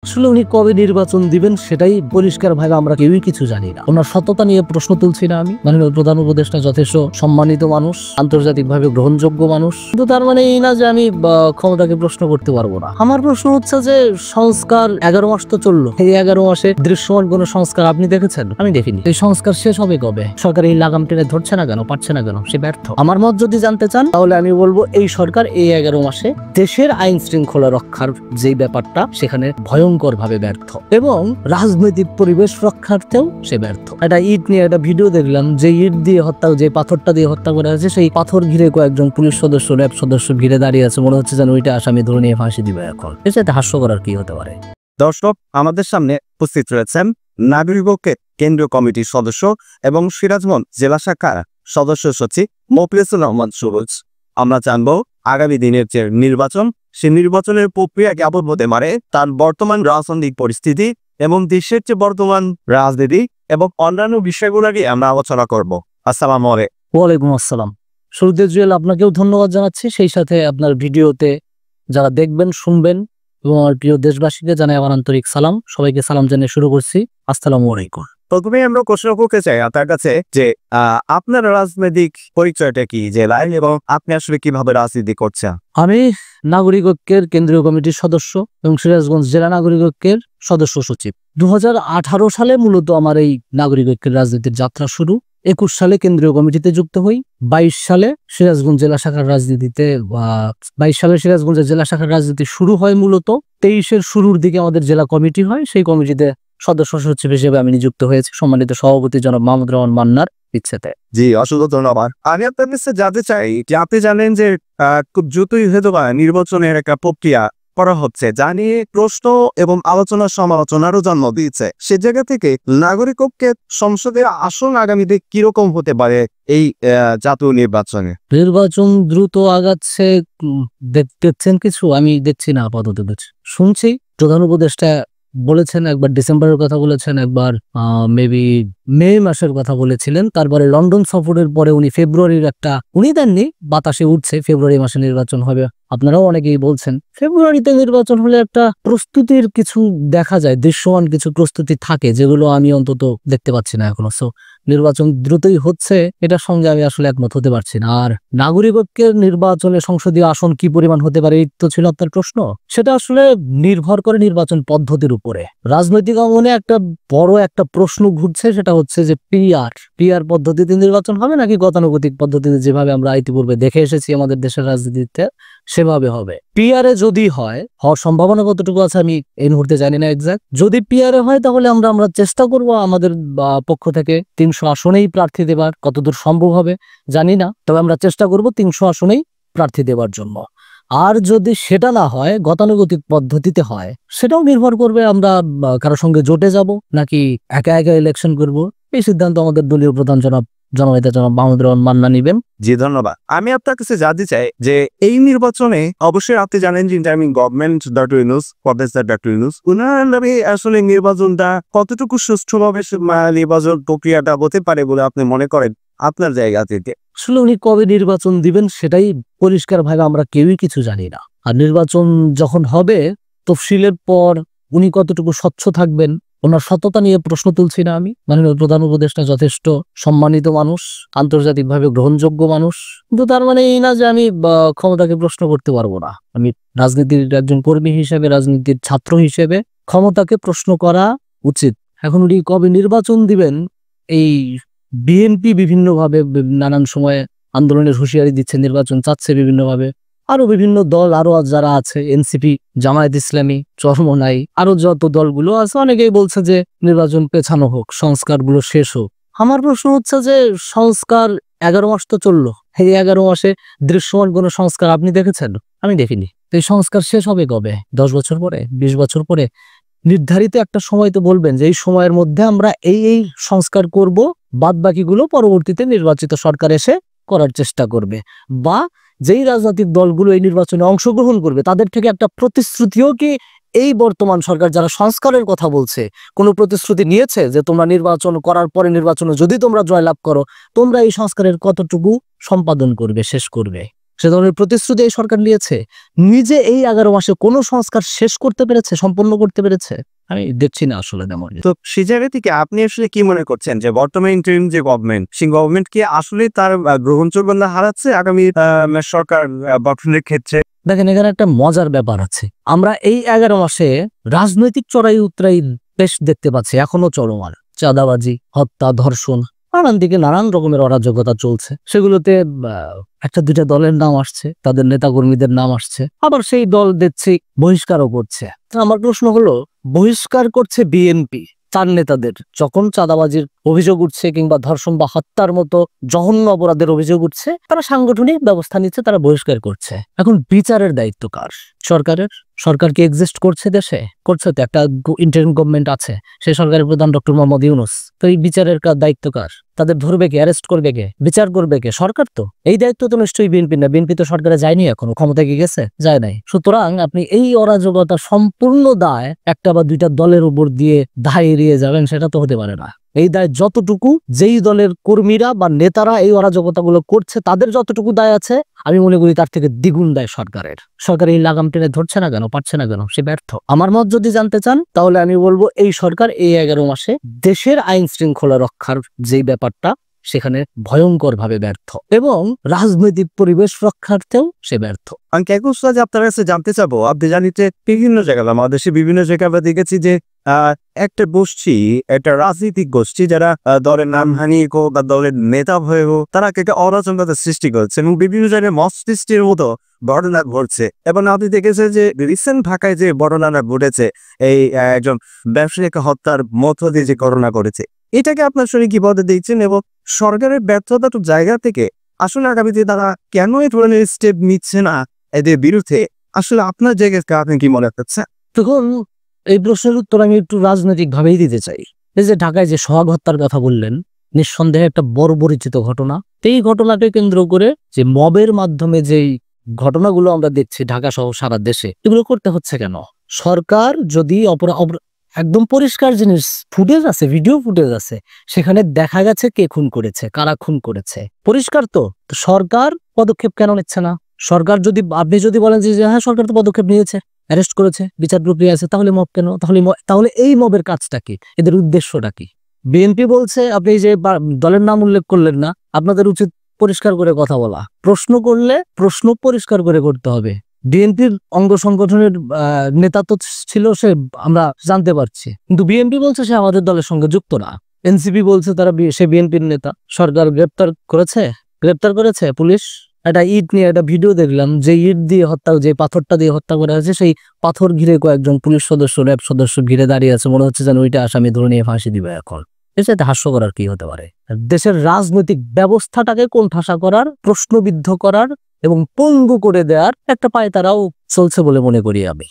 আসলে উনি কবে নির্বাচন দিবেন সেটাই পরিষ্কারভাবে আমরা কেউই কিছু জানি না। ওনার সততা নিয়ে প্রশ্ন তুলছি না আমি। মাননীয় প্রধান উপদেষ্টা যথেষ্ট সম্মানিত মানুষ, আন্তর্জাতিকভাবে গ্রহণযোগ্য মানুষ, কিন্তু তার মানে এই না যে আমি ক্ষমতাকে প্রশ্ন করতে পারবো না। আমার প্রশ্ন হচ্ছে যে সংস্কার 11 মাস তো চললো, এই 11 মাসে দৃশ্যমান কোন সংস্কার আপনি দেখেছেন? আমি দেখিনি। এই সংস্কার শেষ হবে কবে? সরকার এই লাগাম টেনে ধরছে না কেন, পারছে না কেন? সে ব্যর্থ। আমার মত যদি জানতে চান তাহলে আমি বলবো এই সরকার এই 11 মাসে দেশের আইন শৃঙ্খলা রক্ষার যে ব্যাপারটা সেখানে ভয়ঙ্কর ভাবে ব্যর্থ, এবং রাজনৈতিক পরিবেশ রক্ষার্থেও সে ব্যর্থ। একটা ইট নিয়ে একটা ভিডিও দেখলাম, যে ইট দিয়ে হত্যা, যে পাথরটা দিয়ে হত্যা করা হয়েছে, সেই পাথর ঘিরে কয়েকজন পুলিশ সদস্য, র্যাব সদস্য ঘিরে দাঁড়িয়ে আছে। মনে হচ্ছে যেন ওইটা আসামি ধরে নিয়ে ফাঁসি দিবে। এখন এটা হাস্যকর আর কি হতে পারে? দর্শক, আমাদের সামনে উপস্থিত রয়েছেন নাগরিক ঐক্যের কেন্দ্রীয় কমিটির সদস্য এবং সিরাজগঞ্জ জেলা শাখার সদস্য সচিব মফিজুর রহমান সুরজ। আমরা জানবো আগামী দিনের যে নির্বাচন, সেই নির্বাচনের প্রক্রিয়া কেমন হতে পারে, তার বর্তমান রাজনৈতিক পরিস্থিতি এবং দেশের যে বর্তমান রাজনীতি এবং অন্যান্য বিষয়গুলো নিয়ে আমরা আলোচনা করব। আসসালামু আলাইকুম। ওয়ালাইকুম আসসালাম। শুরুতে জুয়েল, আপনাকেও ধন্যবাদ জানাচ্ছি, সেই সাথে আপনার ভিডিওতে যারা দেখবেন শুনবেন এবং আমার প্রিয় দেশবাসীকে জানাই আমার আন্তরিক সালাম। সবাইকে সালাম জানিয়ে শুরু করছি। আসসালামু আলাইকুম। প্রথমে আমরা প্রশ্ন করতে চাই আপনার কাছে যে আপনার রাজনৈতিক পরিচয়টা কি জেলায়, এবং আপনি আসলে কিভাবে রাজনীতি করছেন? আমি নাগরিক ঐক্যের কেন্দ্রীয় কমিটির সদস্য এবং সিরাজগঞ্জ জেলা নাগরিক ঐক্যের সদস্য সচিব। 2018 সালে মূলত আমার এই নাগরিক ঐক্যের রাজনীতির যাত্রা শুরু। 21 সালে কেন্দ্রীয় কমিটিতে যুক্ত হই। 22 সালে সিরাজগঞ্জ জেলা শাখার রাজনীতিতে 22 সালে সিরাজগঞ্জের জেলা শাখার রাজনীতি শুরু হয়। মূলত 23-এর শুরুর দিকে আমাদের জেলা কমিটি হয়, সেই কমিটিতে সদস্য সচিব হিসেবে আমি নিযুক্ত হয়েছি সম্মানিত সভাপতি জনাব মাহমুদুর রহমান মান্নার ইচ্ছেতে। জি, অসংখ্য ধন্যবাদ। আমি আপনার কাছে জানতে চাই যে আপনি জানেন যে খুব দ্রুতই হয়তো নির্বাচনের একটা প্রক্রিয়া করা হচ্ছে, যা নিয়ে প্রশ্ন এবং আলোচনা সমালোচনারও জন্ম দিয়েছে। সে জায়গা থেকে নাগরিক ঐক্যের সংসদের আসন আগামীতে কিরকম হতে পারে এই জাতীয় নির্বাচনে? নির্বাচন দ্রুত আগাচ্ছে, দেখছেন কিছু? আমি দেখছি না আপাতত কিছু। শুনছি প্রধান উপদেষ্টা বলেছেন, একবার ডিসেম্বরের কথা বলেছেন, একবার মেবি মে মাসের কথা বলেছিলেন। তারপরে লন্ডন সফরের পরে উনি ফেব্রুয়ারির একটা উনি দেননি, বাতাসে উঠছে ফেব্রুয়ারি মাসে নির্বাচন হবে। আপনারাও অনেকেই বলছেন ফেব্রুয়ারিতে নির্বাচন হলে একটা প্রস্তুতির কিছু দেখা যায়, দৃশ্যমান কিছু প্রস্তুতি থাকে, যেগুলো আমি অন্তত দেখতে পাচ্ছি না এখনো। সো নির্বাচন দ্রুতই হচ্ছে, এটার সঙ্গে আমি আসলে একমত হতে পারছি না। আর নাগরিক ঐক্যের নির্বাচনে সংসদীয় আসন কি পরিমাণ হতে পারে, এই তো ছিল আপনার প্রশ্ন। সেটা আসলে নির্ভর করে নির্বাচন পদ্ধতির উপরে। রাজনৈতিক অঙ্গনে একটা বড় একটা প্রশ্ন ঘুরছে, সেটা হচ্ছে যে পিআর পদ্ধতিতে নির্বাচন হবে নাকি গতানুগতিক পদ্ধতিতে, যেভাবে আমরা ইতিপূর্বে দেখে এসেছি আমাদের দেশের রাজনীতিতে, সেভাবে হবে। পিআরে যদি হয়, হওয়ার সম্ভাবনা কতটুকু আছে আমি এই মুহূর্তে জানি না এক্সাক্ট। যদি পিআরে হয় তাহলে আমরা চেষ্টা করব আমাদের পক্ষ থেকে 300 আসনেই প্রার্থী দেবার। কতদূর সম্ভব হবে জানি না, তবে আমরা চেষ্টা করব 300 আসনেই প্রার্থী দেবার জন্য। আর যদি সেটা না হয়, গতানুগতিক পদ্ধতিতে হয়, সেটাও নির্ভর করবে আমরা কারোর সঙ্গে জোটে যাব নাকি একা একা ইলেকশন করব। এই সিদ্ধান্ত আমাদের দলীয় প্রধান জনাব মাহমুদুর রহমান মান্না নিবেন। জি, ধন্যবাদ। আমি আপনার কাছে জানতে চাই যে এই নির্বাচনে অবশ্যই আপনি জানেন যে interim government doctor Yunus, professor doctor Yunus, উনার নামে আসলে নির্বাচনটা কতটুকু সুষ্ঠুভাবে নির্বাচন প্রক্রিয়াটা হতে পারে বলে আপনি মনে করেন আপনার জায়গা থেকে? আসলে উনি কবে নির্বাচন দিবেন সেটাই পরিষ্কারভাবে আমরা কেউই কিছু জানি না। আর নির্বাচন যখন হবে, তফসিলের পর উনি কতটুকু স্বচ্ছ থাকবেন, ওনার সততা নিয়ে প্রশ্ন তুলছি না আমি। মাননীয় প্রধান উপদেষ্টা যথেষ্ট সম্মানিত মানুষ, আন্তর্জাতিকভাবে গ্রহণযোগ্য মানুষ, কিন্তু তার মানে এই না যে আমি ক্ষমতাকে প্রশ্ন করতে পারবো না। আমি রাজনীতির একজন কর্মী হিসেবে, রাজনীতির ছাত্র হিসেবে ক্ষমতাকে প্রশ্ন করা উচিত। এখন উনি কবে নির্বাচন দিবেন, এই বিএনপি বিভিন্নভাবে নানান সময়ে আন্দোলনের হুঁশিয়ারি দিচ্ছে, নির্বাচন চাচ্ছে বিভিন্নভাবে। আরো বিভিন্ন দল, আরো যারা আছে, এনসিপি, জামায়াত ইসলামী, চরমোনাই, আরো যত দলগুলো আছে, অনেকেই বলছে যে নির্বাচন পেছানো হোক, সংস্কারগুলো শেষ হোক। আমার প্রশ্ন হচ্ছে যে সংস্কার 11 মাস তো চললো, এই 11 মাসে দৃশ্যমান কোন সংস্কার আপনি দেখেছেন? আমি দেখিনি। এই সংস্কার শেষ হবে কবে? 10 বছর পরে, 20 বছর পরে? নির্ধারিত একটা সময় তো বলবেন যে এই সময়ের মধ্যে আমরা এই সংস্কার করব, বাদ বাকিগুলো পরবর্তীতে নির্বাচিত সরকার এসে করার চেষ্টা করবে। বা যেই রাজনৈতিক দলগুলো এই নির্বাচনে অংশগ্রহণ করবে তাদের থেকে একটা প্রতিশ্রুতিও কি এই বর্তমান সরকার যারা সংস্কারের কথা বলছে কোনো প্রতিশ্রুতি নিয়েছে যে তোমরা নির্বাচন করার পরে, নির্বাচনে যদি তোমরা জয়লাভ করো, তোমরা এই সংস্কারের কতটুকু সম্পাদন করবে, শেষ করবে? সে ধরনের প্রতিশ্রুতি এই সরকার নিয়েছে? নিজে এই 11 মাসে কোনো সংস্কার শেষ করতে পেরেছে, সম্পন্ন করতে পেরেছে? আমি দেখছি না আসলে তেমন। তো সেই জায়গা থেকে আপনি আসলে কি মনে করছেন যে বর্তমান ইন্টারিম যে গভর্নমেন্ট, সেই গভর্নমেন্ট কি আসলে তার গ্রহণযোগ্যতা হারাচ্ছে আগামী সরকার গঠনের ক্ষেত্রে? দেখেন, এখানে একটা মজার ব্যাপার আছে। আমরা এই 11 মাসে রাজনৈতিক চড়াই উতরাই বেশ দেখতে পাচ্ছি, এখনো চলমান। চাঁদাবাজি, হত্যা, ধর্ষণ, নানান দিকে নানান রকমের অরাজকতা চলছে। সেগুলোতে একটা দুইটা দলের নাম আসছে, তাদের নেতাকর্মীদের নাম আসছে, আবার সেই দল দেখছি বহিষ্কারও করছে। আমার প্রশ্ন হলো, বহিষ্কার করছে বিএনপি তার নেতাদের যখন চাঁদাবাজির অভিযোগ উঠছে কিংবা ধর্ষণ বা হত্যার মতো জঘন্য অপরাধের অভিযোগ উঠছে, তারা সাংগঠনিক ব্যবস্থা নিচ্ছে, তারা বহিষ্কার করছে। এখন বিচারের দায়িত্ব কার? সরকারের। সরকার কি এক্সিস্ট করছে দেশে? করছে তো, একটা ইন্টারিম গভর্নমেন্ট আছে, সেই সরকারের প্রধান ডক্টর মোহাম্মদ ইউনূস। তো এই বিচারের দায়িত্ব কার? তাদের ধরবে কে? অ্যারেস্ট করবে কে? বিচার করবে কে? সরকার তো। এই দায়িত্ব তো নিশ্চয়ই বিএনপি না। বিএনপি তো সরকারে যায়নি, এখনো ক্ষমতায় কি গেছে? যায় নাই। সুতরাং আপনি এই অরাজকতা সম্পূর্ণ দায় একটা বা দুইটা দলের উপর দিয়ে দায় এড়িয়ে যাবেন, সেটা তো হতে পারে না। এই দায় যতটুকু যেই দলের কর্মীরা বা নেতারা এই অরাজকতাগুলো করছে তাদের যতটুকু দায় আছে, আমি মনে করি তার থেকে দ্বিগুণ দায় সরকারের। সরকার এই লাগাম টেনে ধরছে না কেন, পারছে না কেন? সে ব্যর্থ। আমার মত যদি জানতে চান, তাহলে আমি বলবো এই সরকার এই 11 মাসে দেশের আইন শৃঙ্খলা রক্ষার যেই ব্যাপারটা, সেখানে ভয়ঙ্কর ভাবে ব্যর্থ, এবং রাজনৈতিক পরিবেশ রক্ষার্থেও সে ব্যর্থ। আমি যে আপনার কাছে জানতে চাবো, আপনি জানি যে বিভিন্ন জায়গায় আমাদের দেশে বিভিন্ন জায়গায় আমরা দেখেছি যে একটা গোষ্ঠী, একটা রাজনৈতিক গোষ্ঠী যারা দলের নামহানি হোক বা দলের নেতা হয়ে হোক, তারা একটা অরাজকতা সৃষ্টি করছে এবং বিভিন্ন জায়গায় মত সৃষ্টির মতো ঘটনা ঘটছে। এবং আপনি দেখেছেন যে রিসেন্ট ঢাকায় যে ঘটনাটা ঘটেছে, এই একজন ব্যবসায়ীকে হত্যার মধ্য দিয়ে যে ঘটনা ঘটেছে, এটাকে আপনার শরীর কিভাবে দেখছেন এবং সরকারের ব্যর্থতার জায়গা থেকে আসলে আগামীতে তারা কেন এই ধরনের স্টেপ নিচ্ছে না এদের বিরুদ্ধে, আসলে আপনার জায়গায় আপনি কি মনে করছেন? তখন এই প্রশ্নের উত্তর আমি একটু রাজনৈতিক ভাবেই দিতে চাই। এই যে ঢাকায় যে সোহাগ হত্যার কথা বললেন, নিঃসন্দেহে একটা বড় পরিচিত ঘটনা। এই ঘটনাকে কেন্দ্র করে যে মবের মাধ্যমে যেই ঘটনাগুলো আমরা দেখছি ঢাকা সহ সারা দেশে, এগুলো করতে হচ্ছে কেন? সরকার যদি একদম পরিষ্কার জিনিস, ফুটেজ আছে, ভিডিও ফুটেজ আছে, সেখানে দেখা গেছে কে খুন করেছে, কারা খুন করেছে, পরিষ্কার তো। সরকার পদক্ষেপ কেন নিচ্ছে না? সরকার যদি, আপনি যদি বলেন যে হ্যাঁ সরকার তো পদক্ষেপ নিয়েছে, অ্যারেস্ট করেছে, বিচার প্রক্রিয়া আছে, তাহলে মব কেন? তাহলে এই মবের কাজটা কি? এদের উদ্দেশ্যটা কি? বিএনপি বলছে, আপনি যে দলের নাম উল্লেখ করলেন না, আপনাদের উচিত পরিষ্কার করে কথা বলা। প্রশ্ন করলে প্রশ্ন পরিষ্কার করে করতে হবে। বিএনপির অঙ্গ সংগঠনের নেতা তো ছিল সে, আমরা জানতে পারছি, কিন্তু বিএনপি বলছে সে আমাদের দলের সঙ্গে যুক্ত না। এনসিপি বলছে সে বিএনপির নেতা। সরকার গ্রেপ্তার করেছে পুলিশ। একটা ইট নিয়ে একটা ভিডিও দেখলাম, যে ইট দিয়ে হত্যা, যে পাথরটা দিয়ে হত্যা করা হয়েছে, সেই পাথর ঘিরে কয়েকজন পুলিশ সদস্য, র্যাব সদস্য ঘিরে দাঁড়িয়ে আছে, মনে হচ্ছে যেন ওইটা আসামি ধরে নিয়ে ফাঁসি দিবে। এখন এটাতে হাস্যকর আর কি হতে পারে? দেশের রাজনৈতিক ব্যবস্থাটাকে কোণঠাসা করার, প্রশ্নবিদ্ধ করার এবং পঙ্গু করে দেওয়ার একটা পায়তারাও চলছে বলে মনে করি আমি।